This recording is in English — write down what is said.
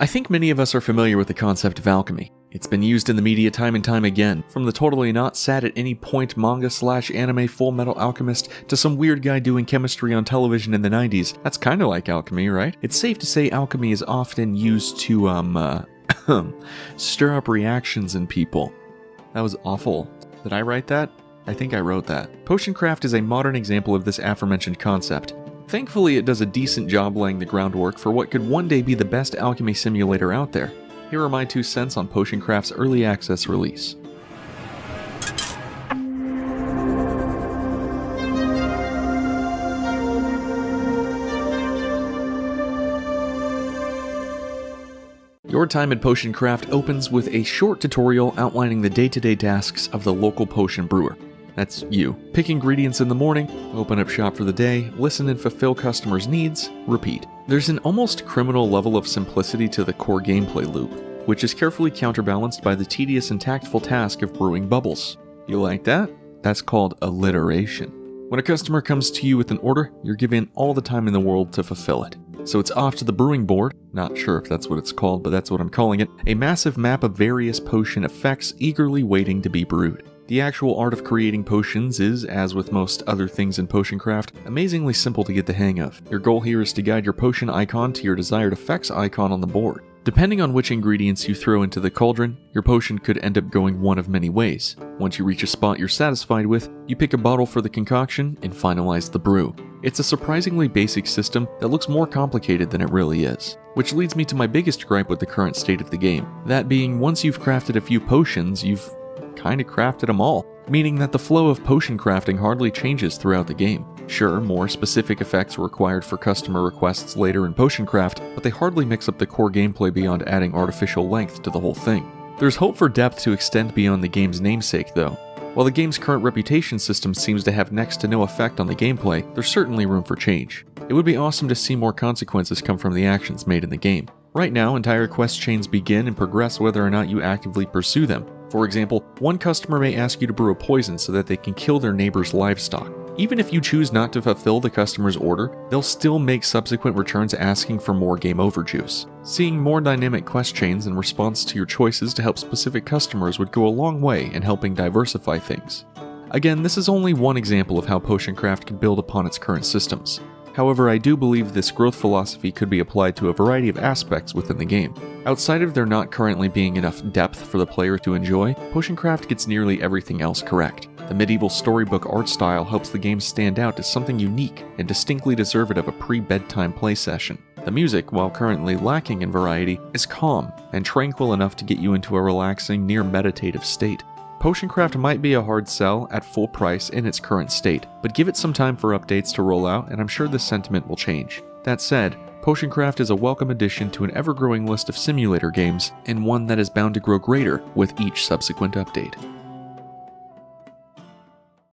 I think many of us are familiar with the concept of alchemy. It's been used in the media time and time again, from the totally not sad at any point manga/anime Full Metal Alchemist to some weird guy doing chemistry on television in the 90s. That's kinda like alchemy, right? It's safe to say alchemy is often used to, stir up reactions in people. That was awful. Did I write that? I think I wrote that. Potion craft is a modern example of this aforementioned concept. Thankfully, it does a decent job laying the groundwork for what could one day be the best alchemy simulator out there. Here are my 2 cents on Potion Craft's early access release. Your time at Potion Craft opens with a short tutorial outlining the day-to-day tasks of the local potion brewer. That's you. Pick ingredients in the morning, open up shop for the day, listen and fulfill customers' needs, repeat. There's an almost criminal level of simplicity to the core gameplay loop, which is carefully counterbalanced by the tedious and tactful task of brewing bubbles. You like that? That's called alliteration. When a customer comes to you with an order, you're given all the time in the world to fulfill it. So it's off to the brewing board, not sure if that's what it's called, but that's what I'm calling it, a massive map of various potion effects eagerly waiting to be brewed. The actual art of creating potions is, as with most other things in potion craft, amazingly simple to get the hang of. Your goal here is to guide your potion icon to your desired effects icon on the board. Depending on which ingredients you throw into the cauldron, your potion could end up going one of many ways. Once you reach a spot you're satisfied with, you pick a bottle for the concoction and finalize the brew. It's a surprisingly basic system that looks more complicated than it really is. Which leads me to my biggest gripe with the current state of the game. That being, once you've crafted a few potions, you've kinda crafted them all, meaning that the flow of potion crafting hardly changes throughout the game. Sure, more specific effects are required for customer requests later in potion craft, but they hardly mix up the core gameplay beyond adding artificial length to the whole thing. There's hope for depth to extend beyond the game's namesake though. While the game's current reputation system seems to have next to no effect on the gameplay, there's certainly room for change. It would be awesome to see more consequences come from the actions made in the game. Right now, entire quest chains begin and progress whether or not you actively pursue them. For example, one customer may ask you to brew a poison so that they can kill their neighbor's livestock. Even if you choose not to fulfill the customer's order, they'll still make subsequent returns asking for more game over juice. Seeing more dynamic quest chains in response to your choices to help specific customers would go a long way in helping diversify things. Again, this is only one example of how Potion Craft can build upon its current systems. However, I do believe this growth philosophy could be applied to a variety of aspects within the game. Outside of there not currently being enough depth for the player to enjoy, Potion Craft gets nearly everything else correct. The medieval storybook art style helps the game stand out as something unique and distinctly deserving of a pre-bedtime play session. The music, while currently lacking in variety, is calm and tranquil enough to get you into a relaxing, near meditative state. Potion Craft might be a hard sell at full price in its current state, but give it some time for updates to roll out and I'm sure the sentiment will change. That said, Potion Craft is a welcome addition to an ever-growing list of simulator games, and one that is bound to grow greater with each subsequent update.